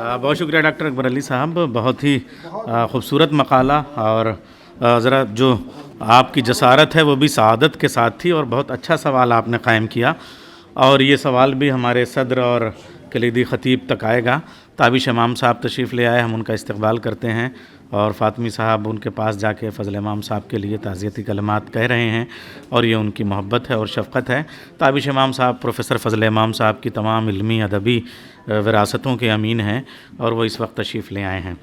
बहुत शुक्रिया डॉक्टर अकबर अली साहब, बहुत ही ख़ूबसूरत मकाला। और ज़रा जो आपकी जसारत है वो भी सआदत के साथ थी, और बहुत अच्छा सवाल आपने कायम किया। और ये सवाल भी हमारे सदर और कलीदी ख़तीब तक आएगा। ताबिश इमाम साहब तशरीफ़ ले आए, हम उनका इस्तकबाल करते हैं, और फ़ातिमी साहब उनके पास जाके फ़ज़ल इमाम साहब के लिए ताज़ियती कलमात कह रहे हैं, और ये उनकी मोहब्बत है और शफ़क़त है। ताबिश इमाम साहब प्रोफ़ेसर फ़ज़ल इमाम साहब की तमाम इल्मी अदबी विरासतों के अमीन हैं, और वो इस वक्त तशरीफ़ ले आए हैं।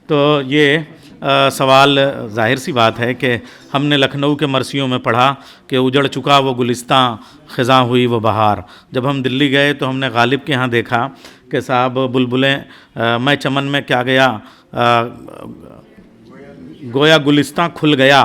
तो ये सवाल ज़ाहिर सी बात है कि हमने लखनऊ के मरसियों में पढ़ा कि उजड़ चुका वो गुलिस्तां, ख़ज़ां हुई वो बहार। जब हम दिल्ली गए तो हमने गालिब के यहाँ देखा कि साहब बुलबुलें मैं चमन में क्या गया, गोया गुलिस्तां खुल गया।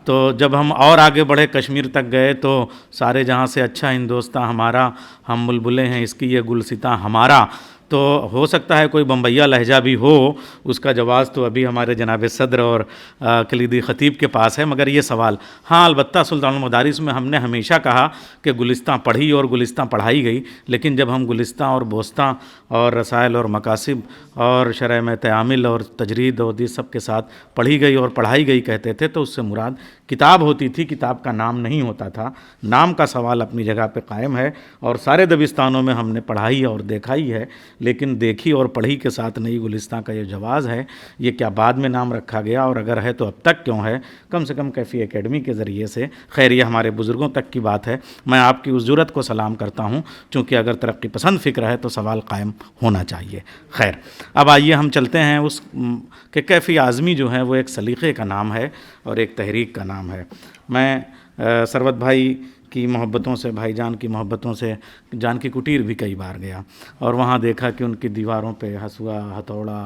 तो जब हम और आगे बढ़े कश्मीर तक गए तो सारे जहाँ से अच्छा हिंदुस्तान हमारा, हम बुलबुलें हैं इसकी ये गुलसितां हमारा। तो हो सकता है कोई बम्बैया लहजा भी हो, उसका जवाब तो अभी हमारे जनाब सदर और कलीदी ख़तीब के पास है। मगर ये सवाल, हाँ अलबत्ता सुल्तानुल मदारिस में हमने हमेशा कहा कि गुलिस्तां पढ़ी और गुलिस्तां पढ़ाई गई, लेकिन जब हम गुलिस्तां और बोस्तां और रसायल और मकासिब और शरह में तयामिल और तजरीद और ये सब के साथ पढ़ी गई और पढ़ाई गई कहते थे, तो उससे मुराद किताब होती थी, किताब का नाम नहीं होता था। नाम का सवाल अपनी जगह पे कायम है, और सारे दबिस्तानों में हमने पढ़ाई और देखा ही है, लेकिन देखी और पढ़ी के साथ नई गुलिस्तां का ये जवाज़ है, ये क्या बाद में नाम रखा गया, और अगर है तो अब तक क्यों है? कम से कम कैफ़ी एकेडमी के ज़रिए से, खैर ये हमारे बुज़ुर्गों तक की बात है। मैं आपकी उस जुर्रत को सलाम करता हूँ, चूँकि अगर तरक्की पसंद फ़िक्र है तो सवाल कायम होना चाहिए। खैर, अब आइए हम चलते हैं उस कि कैफ़ी आज़मी जो है वो एक सलीक़े का नाम है और एक तहरीक का नाम है। मैं सरवत भाई की मोहब्बतों से, भाईजान की मोहब्बतों से जानकी कुटीर भी कई बार गया, और वहाँ देखा कि उनकी दीवारों पे हसुआ, हथौड़ा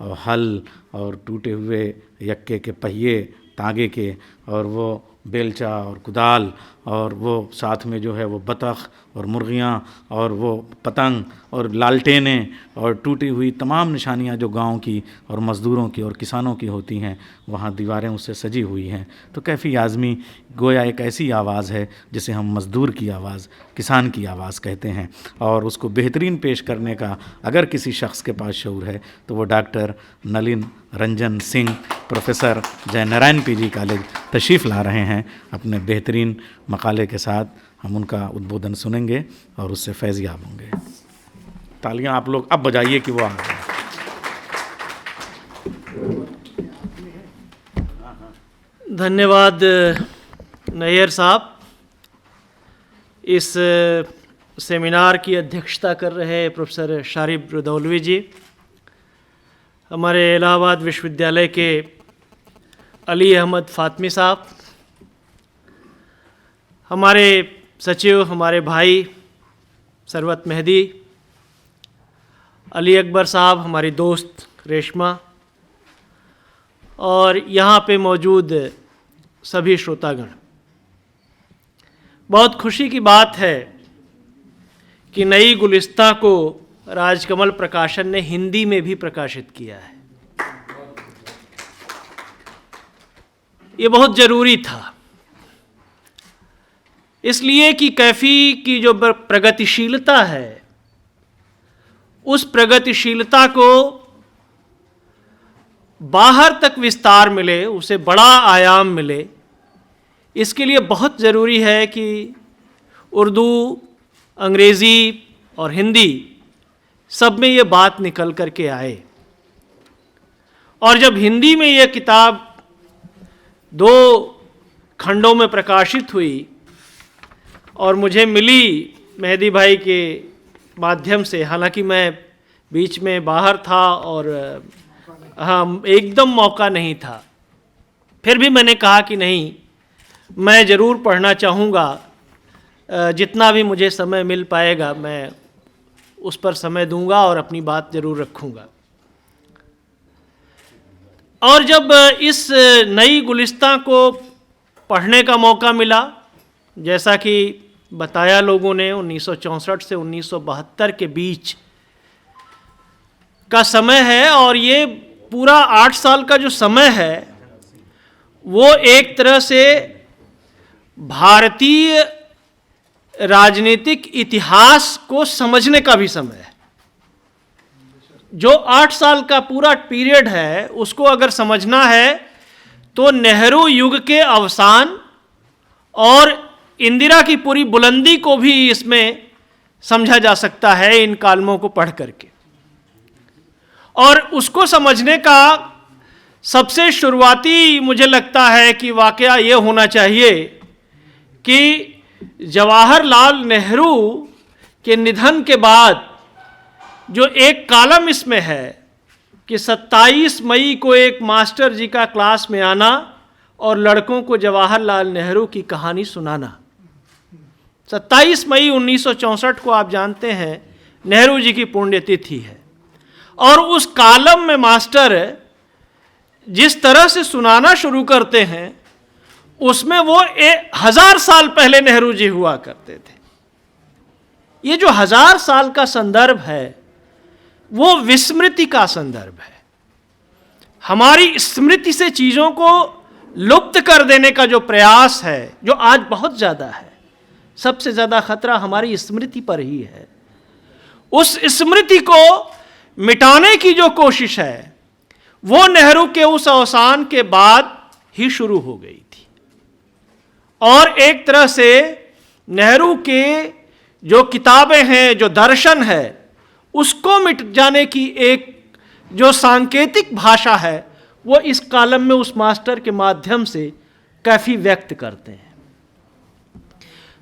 और हल और टूटे हुए यक्के के पहिए तांगे के, और वो बेलचा और कुदाल, और वो साथ में जो है वो बतख और मुर्गियाँ और वो पतंग और लालटेनें और टूटी हुई तमाम निशानियाँ जो गाँव की और मज़दूरों की और किसानों की होती हैं, वहाँ दीवारें उससे सजी हुई हैं। तो कैफ़ी आज़मी गोया एक ऐसी आवाज़ है जिसे हम मज़दूर की आवाज़, किसान की आवाज़ कहते हैं, और उसको बेहतरीन पेश करने का अगर किसी शख्स के पास शऊर है तो वो डॉक्टर नलिन रंजन सिंह, प्रोफेसर जय नारायण पीजी कॉलेज तशरीफ़ ला रहे हैं। अपने बेहतरीन मकाले के साथ हम उनका उद्बोधन सुनेंगे और उससे फैज़याब होंगे। तालियां आप लोग अब बजाइए कि वो आ गए। धन्यवाद नैयर साहब। इस सेमिनार की अध्यक्षता कर रहे प्रोफेसर शारिब रुदौलवी जी, हमारे इलाहाबाद विश्वविद्यालय के अली अहमद फ़ातिमी साहब, हमारे सचिव, हमारे भाई सरवत मेहदी, अली अकबर साहब, हमारी दोस्त रेशमा, और यहाँ पे मौजूद सभी श्रोतागण। बहुत खुशी की बात है कि नई गुलिस्तां को राजकमल प्रकाशन ने हिंदी में भी प्रकाशित किया है। ये बहुत ज़रूरी था, इसलिए कि कैफ़ी की जो प्रगतिशीलता है, उस प्रगतिशीलता को बाहर तक विस्तार मिले, उसे बड़ा आयाम मिले, इसके लिए बहुत ज़रूरी है कि उर्दू, अंग्रेज़ी और हिंदी सब में ये बात निकल कर के आए। और जब हिंदी में ये किताब 2 खंडों में प्रकाशित हुई और मुझे मिली मेहदी भाई के माध्यम से, हालांकि मैं बीच में बाहर था और हाँ एकदम मौका नहीं था, फिर भी मैंने कहा कि नहीं, मैं ज़रूर पढ़ना चाहूँगा, जितना भी मुझे समय मिल पाएगा मैं उस पर समय दूंगा और अपनी बात ज़रूर रखूँगा। और जब इस नई गुलिस्तां को पढ़ने का मौका मिला, जैसा कि बताया लोगों ने, 1964 से 1972 के बीच का समय है, और ये पूरा 8 साल का जो समय है वो एक तरह से भारतीय राजनीतिक इतिहास को समझने का भी समय है। जो 8 साल का पूरा पीरियड है उसको अगर समझना है तो नेहरू युग के अवसान और इंदिरा की पूरी बुलंदी को भी इसमें समझा जा सकता है इन कालमों को पढ़ करके। और उसको समझने का सबसे शुरुआती मुझे लगता है कि वाकया ये होना चाहिए कि जवाहरलाल नेहरू के निधन के बाद जो एक कॉलम इसमें है कि 27 मई को एक मास्टर जी का क्लास में आना और लड़कों को जवाहरलाल नेहरू की कहानी सुनाना। 27 मई 1964 को आप जानते हैं नेहरू जी की पुण्यतिथि है, और उस कॉलम में मास्टर जिस तरह से सुनाना शुरू करते हैं उसमें वो 1000 साल पहले नेहरू जी हुआ करते थे। ये जो 1000 साल का संदर्भ है वो विस्मृति का संदर्भ है। हमारी स्मृति से चीजों को लुप्त कर देने का जो प्रयास है, जो आज बहुत ज्यादा है, सबसे ज्यादा खतरा हमारी स्मृति पर ही है। उस स्मृति को मिटाने की जो कोशिश है वो नेहरू के उस अवसान के बाद ही शुरू हो गई थी। और एक तरह से नेहरू के जो किताबें हैं, जो दर्शन है, उसको मिट जाने की एक जो सांकेतिक भाषा है वो इस कॉलम में उस मास्टर के माध्यम से काफी व्यक्त करते हैं।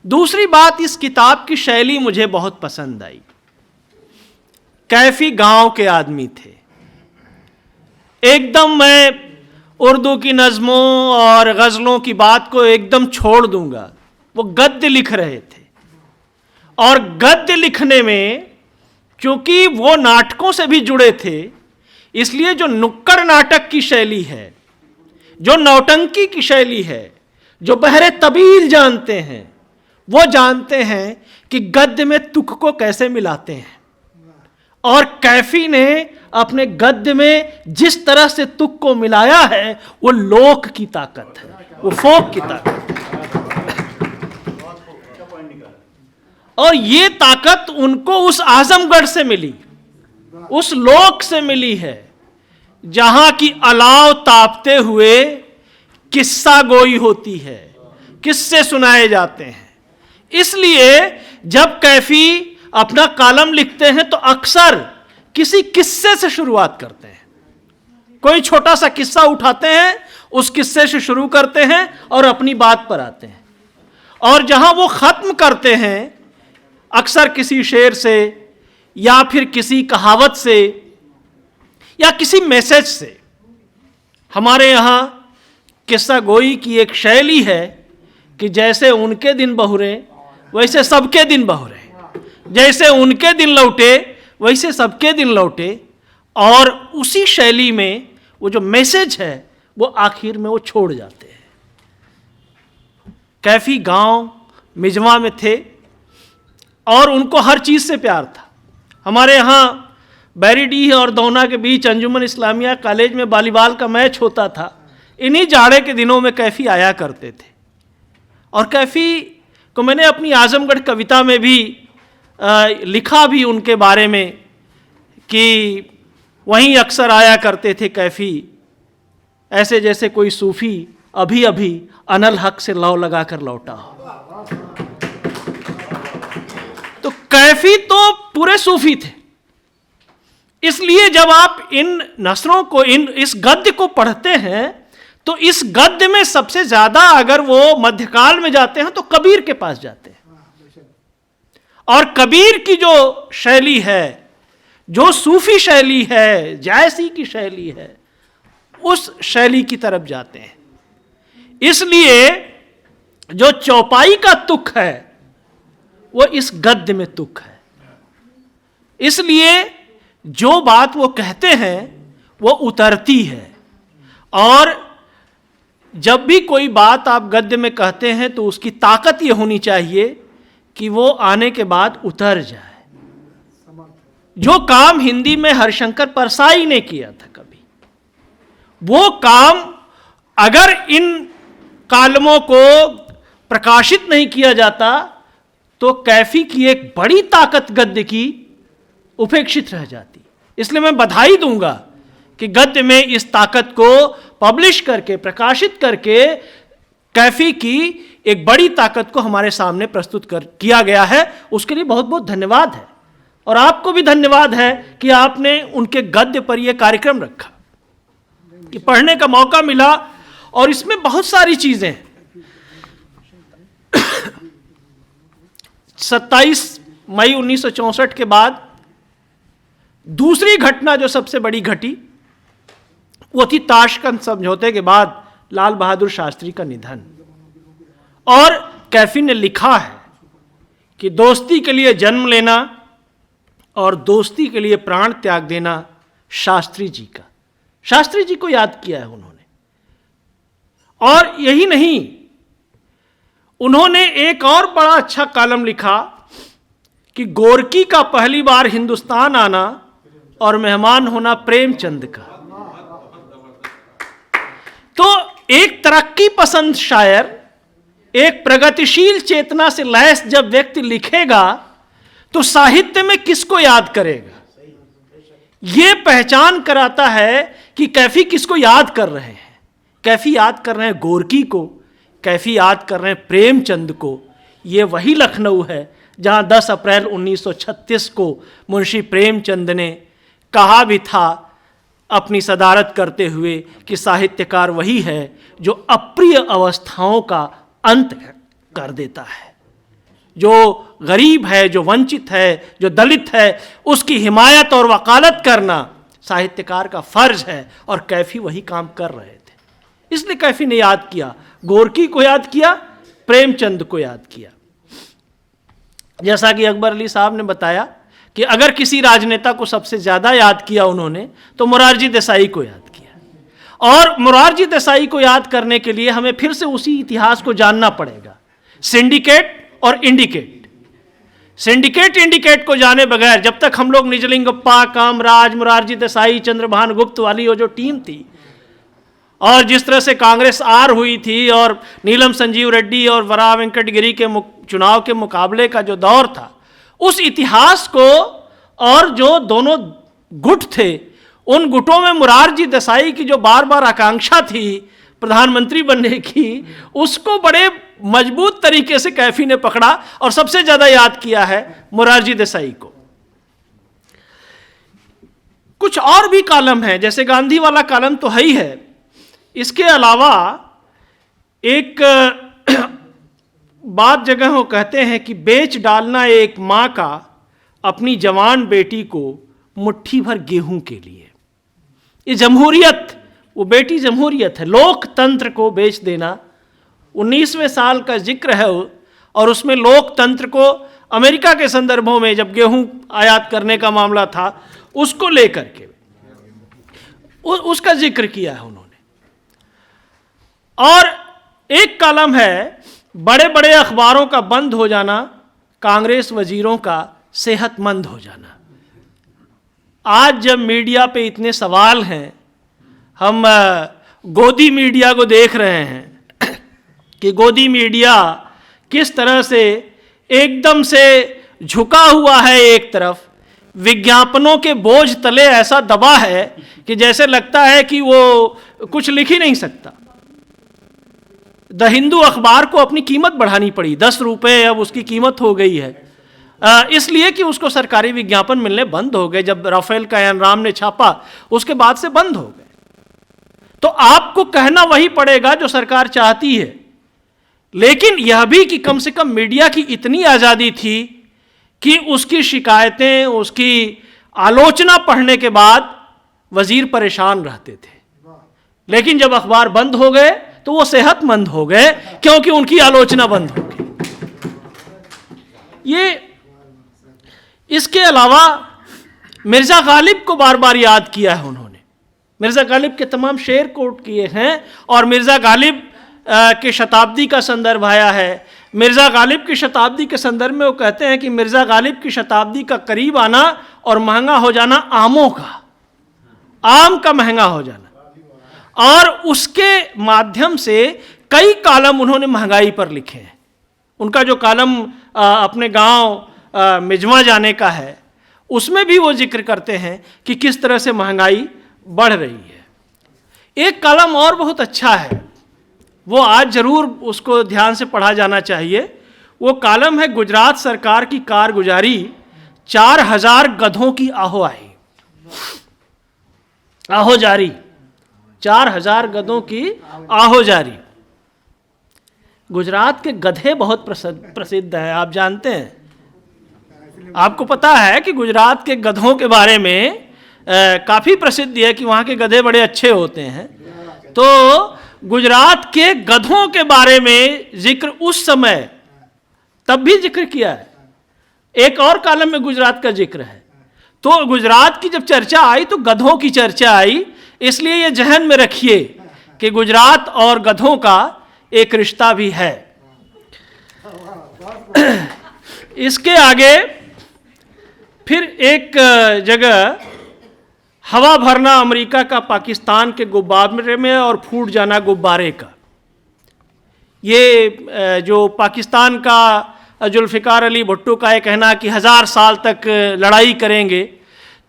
दूसरी बात, इस किताब की शैली मुझे बहुत पसंद आई। कैफी गांव के आदमी थे। एकदम मैं उर्दू की नज़मों और गज़लों की बात को एकदम छोड़ दूंगा। वो गद्य लिख रहे थे, और गद्य लिखने में क्योंकि वो नाटकों से भी जुड़े थे, इसलिए जो नुक्कड़ नाटक की शैली है, जो नौटंकी की शैली है, जो बहरे तबील जानते हैं, वो जानते हैं कि गद्य में तुक को कैसे मिलाते हैं। और कैफी ने अपने गद्य में जिस तरह से तुक को मिलाया है वो लोक की ताकत है, वो फोक की ताकत है। और ये ताकत उनको उस आजमगढ़ से मिली, उस लोक से मिली है जहां की अलाव तापते हुए किस्सा गोई होती है, किस्से सुनाए जाते हैं। इसलिए जब कैफी अपना कॉलम लिखते हैं तो अक्सर किसी किस्से से शुरुआत करते हैं। कोई छोटा सा किस्सा उठाते हैं, उस किस्से से शुरू करते हैं और अपनी बात पर आते हैं। और जहां वो खत्म करते हैं अक्सर किसी शेर से या फिर किसी कहावत से या किसी मैसेज से। हमारे यहाँ किस्सा गोई की एक शैली है कि जैसे उनके दिन बहुरे वैसे सबके दिन बहुरे, जैसे उनके दिन लौटे वैसे सबके दिन लौटे। और उसी शैली में वो जो मैसेज है वो आखिर में वो छोड़ जाते हैं। कैफी गांव मिजवा में थे और उनको हर चीज़ से प्यार था। हमारे यहाँ बैरीडीह और दौना के बीच अंजुमन इस्लामिया कॉलेज में वॉलीबॉल का मैच होता था। इन्हीं जाड़े के दिनों में कैफी आया करते थे। और कैफी को मैंने अपनी आजमगढ़ कविता में भी लिखा भी उनके बारे में कि वहीं अक्सर आया करते थे कैफी, ऐसे जैसे कोई सूफी अभी अभी अनल हक से लौ लगा कर लौटा हो। तो कैफी तो पूरे सूफी थे। इसलिए जब आप इन नसरों को, इस गद्य को पढ़ते हैं तो इस गद्य में सबसे ज्यादा अगर वो मध्यकाल में जाते हैं तो कबीर के पास जाते हैं। और कबीर की जो शैली है, जो सूफी शैली है, जायसी की शैली है, उस शैली की तरफ जाते हैं। इसलिए जो चौपाई का तुक है वो इस गद्य में तुक है। इसलिए जो बात वो कहते हैं वो उतरती है। और जब भी कोई बात आप गद्य में कहते हैं तो उसकी ताकत ये होनी चाहिए कि वो आने के बाद उतर जाए। जो काम हिंदी में हरिशंकर परसाई ने किया था कभी, वो काम अगर इन कालमों को प्रकाशित नहीं किया जाता तो कैफी की एक बड़ी ताकत गद्य की उपेक्षित रह जाती। इसलिए मैं बधाई दूंगा कि गद्य में इस ताकत को पब्लिश करके, प्रकाशित करके कैफी की एक बड़ी ताकत को हमारे सामने प्रस्तुत किया गया है। उसके लिए बहुत बहुत धन्यवाद है। और आपको भी धन्यवाद है कि आपने उनके गद्य पर यह कार्यक्रम रखा, कि पढ़ने का मौका मिला। और इसमें बहुत सारी चीजें हैं। 27 मई 1964 के बाद दूसरी घटना जो सबसे बड़ी घटी वो थी ताशकंद समझौते के बाद लाल बहादुर शास्त्री का निधन। और कैफी ने लिखा है कि दोस्ती के लिए जन्म लेना और दोस्ती के लिए प्राण त्याग देना शास्त्री जी का। शास्त्री जी को याद किया है उन्होंने। और यही नहीं, उन्होंने एक और बड़ा अच्छा कॉलम लिखा कि गोरकी का पहली बार हिंदुस्तान आना और मेहमान होना प्रेमचंद का। तो एक तरक्की पसंद शायर, एक प्रगतिशील चेतना से लैस जब व्यक्ति लिखेगा तो साहित्य में किसको याद करेगा? यह पहचान कराता है कि कैफी किसको याद कर रहे हैं। कैफी याद कर रहे हैं गोरकी को, कैफी याद कर रहे हैं प्रेमचंद को। यह वही लखनऊ है जहां 10 अप्रैल 1936 को मुंशी प्रेमचंद ने कहा भी था अपनी सदारत करते हुए कि साहित्यकार वही है जो अप्रिय अवस्थाओं का अंत कर देता है, जो गरीब है, जो वंचित है, जो दलित है, उसकी हिमायत और वकालत करना साहित्यकार का फर्ज है। और कैफी वही काम कर रहे थे। इसलिए कैफी ने याद किया, गोरकी को याद किया, प्रेमचंद को याद किया। जैसा कि अकबर अली साहब ने बताया कि अगर किसी राजनेता को सबसे ज्यादा याद किया उन्होंने तो मोरारजी देसाई को याद किया। और मोरारजी देसाई को याद करने के लिए हमें फिर से उसी इतिहास को जानना पड़ेगा, सिंडिकेट और इंडिकेट। सिंडिकेट इंडिकेट को जाने बगैर जब तक हम लोग निजलिंगप्पा, कामराज, मोरारजी देसाई, चंद्रभान गुप्त वाली वो जो टीम थी, और जिस तरह से कांग्रेस आर हुई थी और नीलम संजीव रेड्डी और वरा वेंकटगिरी के चुनाव के मुकाबले का जो दौर था, उस इतिहास को और जो दोनों गुट थे, उन गुटों में मोरारजी देसाई की जो बार बार आकांक्षा थी प्रधानमंत्री बनने की, उसको बड़े मजबूत तरीके से कैफी ने पकड़ा और सबसे ज्यादा याद किया है मोरारजी देसाई को। कुछ और भी कॉलम है, जैसे गांधी वाला कॉलम तो है ही है। इसके अलावा एक बात जगह वो कहते हैं कि बेच डालना एक मां का अपनी जवान बेटी को मुट्ठी भर गेहूं के लिए। ये जमहूरियत, वो बेटी जमहूरियत है, लोकतंत्र को बेच देना। 19वें साल का जिक्र है और उसमें लोकतंत्र को अमेरिका के संदर्भों में जब गेहूं आयात करने का मामला था उसको लेकर के उसका जिक्र किया है उन्होंने। और एक कॉलम है बड़े बड़े अखबारों का बंद हो जाना, कांग्रेस वजीरों का सेहतमंद हो जाना। आज जब मीडिया पे इतने सवाल हैं, हम गोदी मीडिया को देख रहे हैं कि गोदी मीडिया किस तरह से एकदम से झुका हुआ है एक तरफ, विज्ञापनों के बोझ तले ऐसा दबा है कि जैसे लगता है कि वो कुछ लिख ही नहीं सकता। द हिंदू अखबार को अपनी कीमत बढ़ानी पड़ी, 10 रुपये अब उसकी कीमत हो गई है, इसलिए कि उसको सरकारी विज्ञापन मिलने बंद हो गए। जब राफेल का एनराम ने छापा उसके बाद से बंद हो गए। तो आपको कहना वही पड़ेगा जो सरकार चाहती है, लेकिन यह भी कि कम से कम मीडिया की इतनी आज़ादी थी कि उसकी शिकायतें, उसकी आलोचना पढ़ने के बाद वजीर परेशान रहते थे। लेकिन जब अखबार बंद हो गए तो वो सेहतमंद हो गए क्योंकि उनकी आलोचना बंद हो गई। ये इसके अलावा मिर्जा गालिब को बार बार याद किया है उन्होंने। मिर्जा गालिब के तमाम शेर कोट किए हैं और मिर्जा गालिब के शताब्दी का संदर्भ आया है। मिर्जा गालिब की शताब्दी के संदर्भ में वो कहते हैं कि मिर्जा गालिब की शताब्दी का करीब आना और महंगा हो जाना आमों का, आम का महंगा हो जाना, और उसके माध्यम से कई कॉलम उन्होंने महंगाई पर लिखे हैं। उनका जो कॉलम अपने गांव मिजमा जाने का है, उसमें भी वो जिक्र करते हैं कि किस तरह से महंगाई बढ़ रही है। एक कॉलम और बहुत अच्छा है, वो आज जरूर उसको ध्यान से पढ़ा जाना चाहिए। वो कॉलम है गुजरात सरकार की कारगुजारी, 4000 गधों की आहोजारी, 4000 गधों की आहोजारी। गुजरात के गधे बहुत प्रसिद्ध हैं, आप जानते हैं। आपको पता है कि गुजरात के गधों के बारे में काफ़ी प्रसिद्धि है कि वहाँ के गधे बड़े अच्छे होते हैं। तो गुजरात के गधों के बारे में जिक्र उस समय तब भी जिक्र किया है, एक और कॉलम में गुजरात का जिक्र है। तो गुजरात की जब चर्चा आई तो गधों की चर्चा आई, इसलिए ये जहन में रखिए कि गुजरात और गधों का एक रिश्ता भी है। इसके आगे फिर एक जगह हवा भरना अमेरिका का पाकिस्तान के गुब्बारे में और फूट जाना गुब्बारे का। ये जो पाकिस्तान का जुल्फ़िकार अली भुट्टो का ये कहना कि 1000 साल तक लड़ाई करेंगे,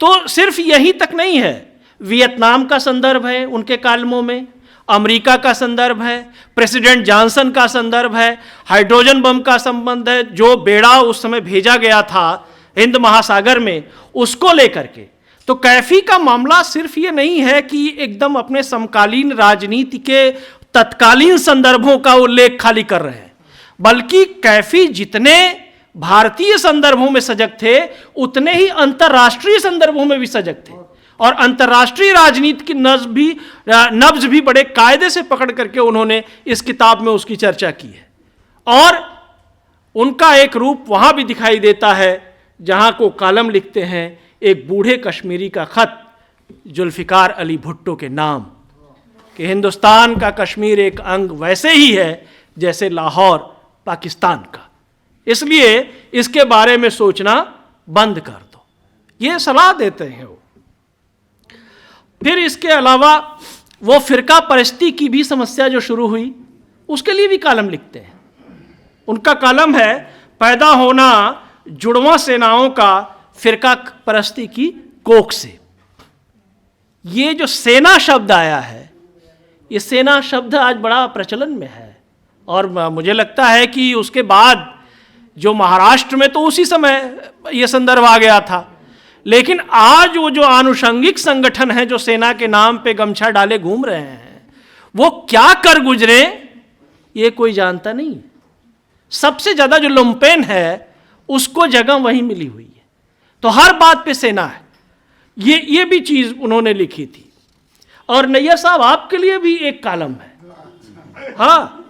तो सिर्फ यहीं तक नहीं है। वियतनाम का संदर्भ है उनके कालमों में, अमेरिका का संदर्भ है, प्रेसिडेंट जॉनसन का संदर्भ है, हाइड्रोजन बम का संबंध है, जो बेड़ा उस समय भेजा गया था हिंद महासागर में उसको लेकर के। तो कैफी का मामला सिर्फ ये नहीं है कि एकदम अपने समकालीन राजनीति के तत्कालीन संदर्भों का उल्लेख खाली कर रहे हैं, बल्कि कैफी जितने भारतीय संदर्भों में सजग थे उतने ही अंतर्राष्ट्रीय संदर्भों में भी सजग थे, और अंतर्राष्ट्रीय राजनीति की नब्ज भी बड़े कायदे से पकड़ करके उन्होंने इस किताब में उसकी चर्चा की है। और उनका एक रूप वहाँ भी दिखाई देता है जहाँ को कॉलम लिखते हैं एक बूढ़े कश्मीरी का खत जुल्फ़िकार अली भुट्टो के नाम, कि हिंदुस्तान का कश्मीर एक अंग वैसे ही है जैसे लाहौर पाकिस्तान का, इसलिए इसके बारे में सोचना बंद कर दो, ये सलाह देते हैं वो। फिर इसके अलावा वो फ़िरका परस्ती की भी समस्या जो शुरू हुई उसके लिए भी कॉलम लिखते हैं। उनका कॉलम है पैदा होना जुड़वां सेनाओं का फ़िरका परस्ती की कोख से। ये जो सेना शब्द आया है, ये सेना शब्द आज बड़ा प्रचलन में है, और मुझे लगता है कि उसके बाद जो महाराष्ट्र में तो उसी समय ये संदर्भ आ गया था, लेकिन आज वो जो आनुषंगिक संगठन है जो सेना के नाम पे गमछा डाले घूम रहे हैं, वो क्या कर गुजरे ये कोई जानता नहीं। सबसे ज़्यादा जो लुम्पेन है उसको जगह वहीं मिली हुई है, तो हर बात पे सेना है। ये भी चीज़ उन्होंने लिखी थी। और नैयर साहब आपके लिए भी एक कॉलम है, हाँ,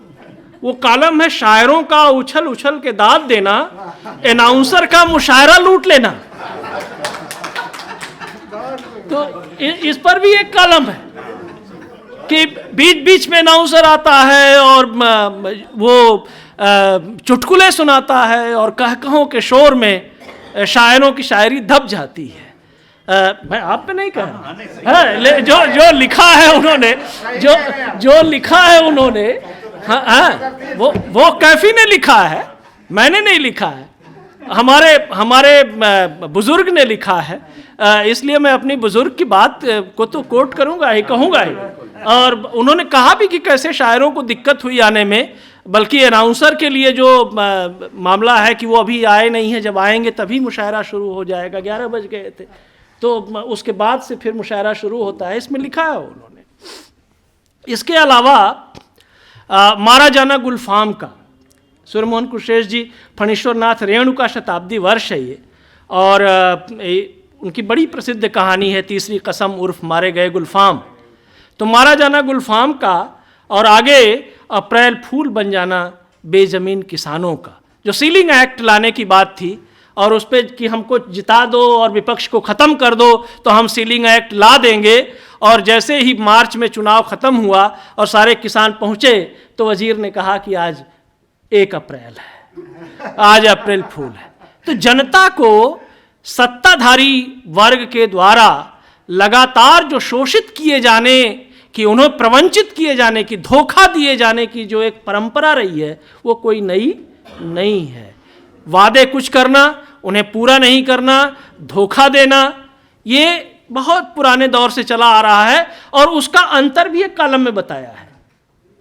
वो कॉलम है शायरों का उछल उछल के दाद देना, अनाउंसर का मुशायरा लूट लेना। तो इस पर भी एक कॉलम है कि बीच बीच में अनाउंसर आता है और वो चुटकुले सुनाता है और कहकहों के शोर में शायरों की शायरी दब जाती है। मैं आप पे नहीं कहा है, जो लिखा है उन्होंने, जो लिखा है उन्होंने, वो कैफी ने लिखा है, मैंने नहीं लिखा है, हमारे बुजुर्ग ने लिखा है। इसलिए मैं अपनी बुजुर्ग की बात को तो कोट करूंगा ही, कहूंगा ही। और उन्होंने कहा भी कि कैसे शायरों को दिक्कत हुई आने में, बल्कि अनाउंसर के लिए जो मामला है कि वो अभी आए नहीं है, जब आएंगे तभी मुशायरा शुरू हो जाएगा। 11 बज गए थे, तो उसके बाद से फिर मुशायरा शुरू होता है, इसमें लिखा है उन्होंने। इसके अलावा मारा जाना गुलफाम का, सूर्यमोहन कुशरेश जी, फणीश्वर नाथ रेणु का शताब्दी वर्ष है ये, और उनकी बड़ी प्रसिद्ध कहानी है तीसरी कसम उर्फ मारे गए गुलफाम। तो मारा जाना गुलफाम का, और आगे अप्रैल फूल बन जाना बेजमीन किसानों का, जो सीलिंग एक्ट लाने की बात थी और उस पर कि हमको जिता दो और विपक्ष को ख़त्म कर दो तो हम सीलिंग एक्ट ला देंगे। और जैसे ही मार्च में चुनाव ख़त्म हुआ और सारे किसान पहुँचे तो वजीर ने कहा कि आज 1 अप्रैल है, आज अप्रैल फूल है। तो जनता को सत्ताधारी वर्ग के द्वारा लगातार जो शोषित किए जाने कि उन्हें प्रवंचित किए जाने की, धोखा दिए जाने की जो एक परंपरा रही है, वो कोई नई नहीं है। वादे कुछ करना, उन्हें पूरा नहीं करना, धोखा देना, ये बहुत पुराने दौर से चला आ रहा है। और उसका अंतर भी एक कॉलम में बताया है।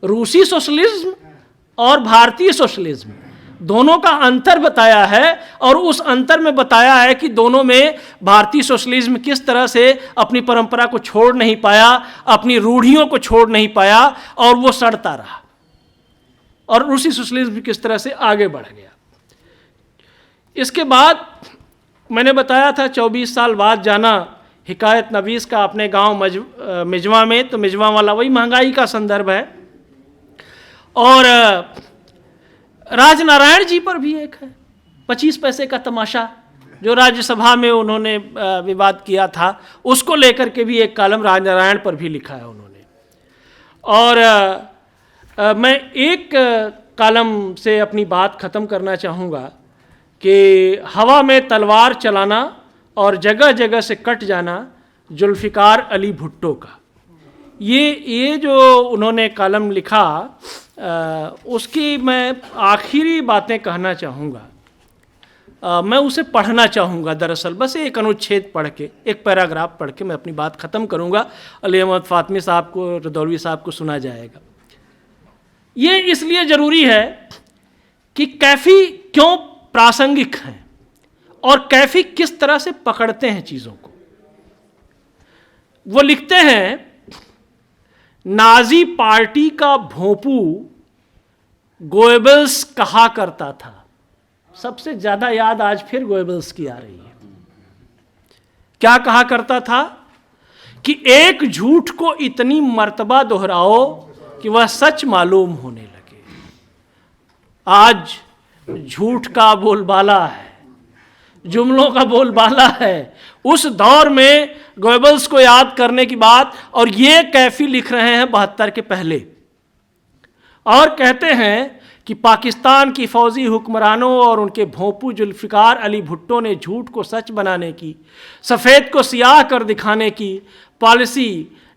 रूसी सोशलिज्म और भारतीय सोशलिज्म दोनों का अंतर बताया है, और उस अंतर में बताया है कि दोनों में भारतीय सोशलिज्म किस तरह से अपनी परंपरा को छोड़ नहीं पाया, अपनी रूढ़ियों को छोड़ नहीं पाया, और वो सड़ता रहा, और रूसी सोशलिज्म किस तरह से आगे बढ़ गया। इसके बाद मैंने बताया था 24 साल बाद जाना हिकायत नवीस का अपने गांव मिजवा में, तो मिजवा वाला वही महंगाई का संदर्भ है। और राजनारायण जी पर भी एक है 25 पैसे का तमाशा, जो राज्यसभा में उन्होंने विवाद किया था, उसको लेकर के भी एक कॉलम राजनारायण पर भी लिखा है उन्होंने। और मैं एक कॉलम से अपनी बात ख़त्म करना चाहूँगा कि हवा में तलवार चलाना और जगह जगह से कट जाना जुल्फ़िकार अली भुट्टो का। ये जो उन्होंने कॉलम लिखा, उसकी मैं आखिरी बातें कहना चाहूँगा। मैं उसे पढ़ना चाहूँगा दरअसल, बस एक अनुच्छेद पढ़ के, एक पैराग्राफ पढ़ के मैं अपनी बात ख़त्म करूँगा। अली अहमद फ़ातमी साहब को, रदौलवी साहब को सुना जाएगा। ये इसलिए ज़रूरी है कि कैफ़ी क्यों प्रासंगिक हैं और कैफ़ी किस तरह से पकड़ते हैं चीज़ों को। वो लिखते हैं, नाजी पार्टी का भोंपू गोएबल्स कहा करता था। सबसे ज़्यादा याद आज फिर गोएबल्स की आ रही है। क्या कहा करता था कि एक झूठ को इतनी मर्तबा दोहराओ कि वह सच मालूम होने लगे। आज झूठ का बोलबाला है, जुमलों का बोलबाला है। उस दौर में गोएबल्स को याद करने की बात, और ये कैफ़ी लिख रहे हैं 72 के पहले, और कहते हैं कि पाकिस्तान की फौजी हुक्मरानों और उनके भोंपू जुल्फ़िकार अली भुट्टो ने झूठ को सच बनाने की, सफ़ेद को सियाह कर दिखाने की पॉलिसी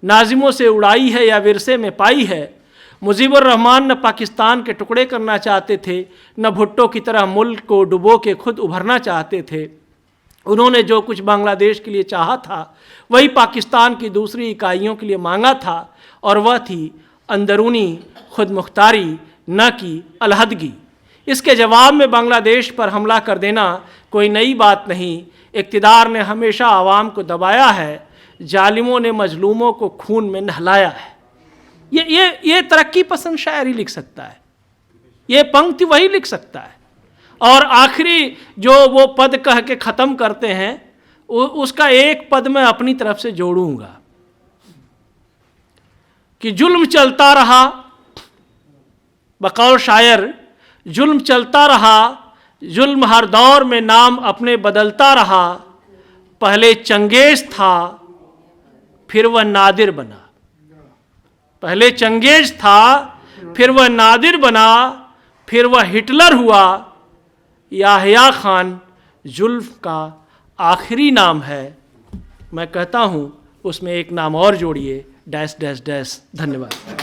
नाजिमों से उड़ाई है या विरसे में पाई है। मुजीबुर रहमान न पाकिस्तान के टुकड़े करना चाहते थे, न भुट्टो की तरह मुल्क को डुबो के खुद उभरना चाहते थे। उन्होंने जो कुछ बांग्लादेश के लिए चाहा था, वही पाकिस्तान की दूसरी इकाइयों के लिए मांगा था, और वह थी अंदरूनी खुद मुख्तारी, न कि अलहदगी। इसके जवाब में बांग्लादेश पर हमला कर देना कोई नई बात नहीं। इक़्तिदार ने हमेशा आवाम को दबाया है, जालिमों ने मजलूमों को खून में नहलाया है। ये तरक्की पसंद शायरी लिख सकता है, ये पंक्ति वही लिख सकता है। और आखिरी जो वो पद कह के ख़त्म करते हैं, उसका एक पद मैं अपनी तरफ से जोड़ूंगा कि जुल्म चलता रहा, बकौल शायर, जुल्म चलता रहा, जुल्म हर दौर में नाम अपने बदलता रहा। पहले चंगेज था, फिर वह नादिर बना। पहले चंगेज था, फिर वह नादिर बना, फिर वह हिटलर हुआ। याह्या खान जुल्फ का आखिरी नाम है। मैं कहता हूँ उसमें एक नाम और जोड़िए, डैश डैश डैश। धन्यवाद।